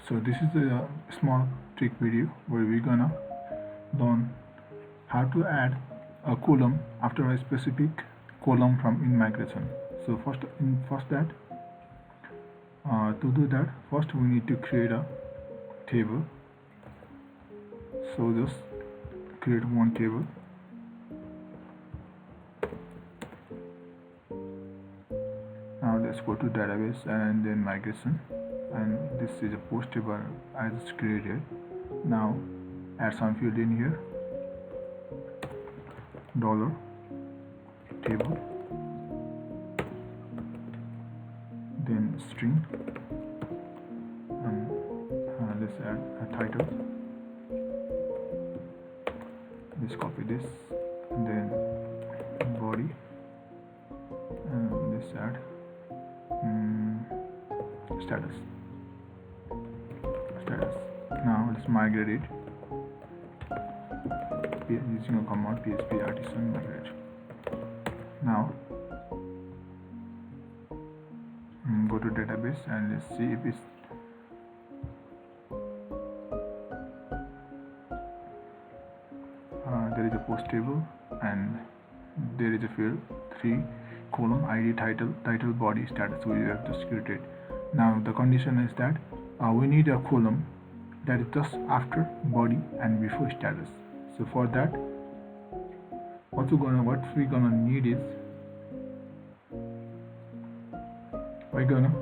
So this is a small trick video where we're gonna learn how to add a column after a specific column from in migration. So to do that, first we need to create a table. So just create one table. Now let's go to database and then migration, and this is a post table I just created. Now add some field in here, dollar table, then string, and let's add a title. Let's copy this, and then body, and let's add status. Now let's migrate it using a command php artisan migrate. Now go to database and let's see if it's there is a post table and there is a field 3 column id title body status. We have just created. Now the condition is that we need a column that is just after body and before status. So for that, what we're gonna need is we're gonna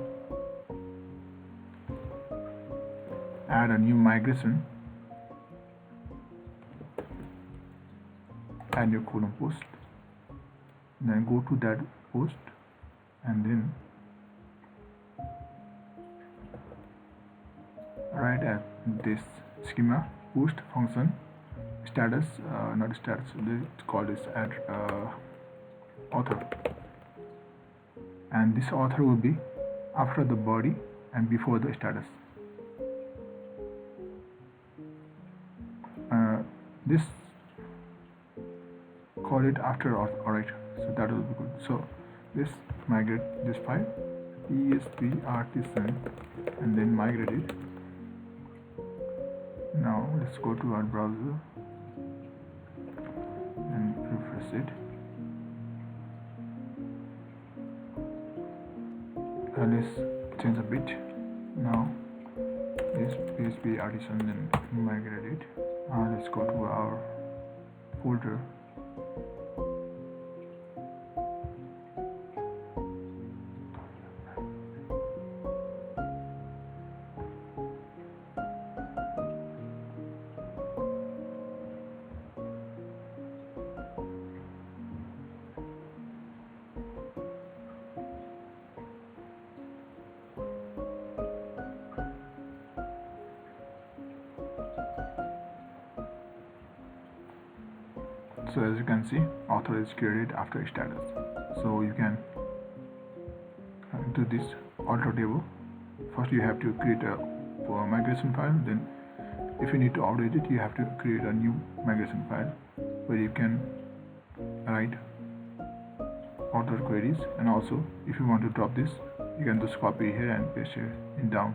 add a new migration, add your column post, then go to that post and then write at this schema post function status, not status, let's call this add author, and this author will be after the body and before the status. This call it after alright, so that will be good. So let's migrate this file esp artisan and then migrate it. Now let's go to our browser and refresh it. Let's change a bit. Now this PHP artisan, then migrate it. Let's go to our folder. So as you can see, author is created after status. So you can do this author table. First you have to create a migration file, then if you need to update it, you have to create a new migration file where you can write author queries, and also if you want to drop this, you can just copy here and paste it in down,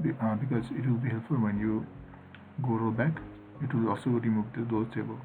because it will be helpful when you go roll back. It will also remove those tables.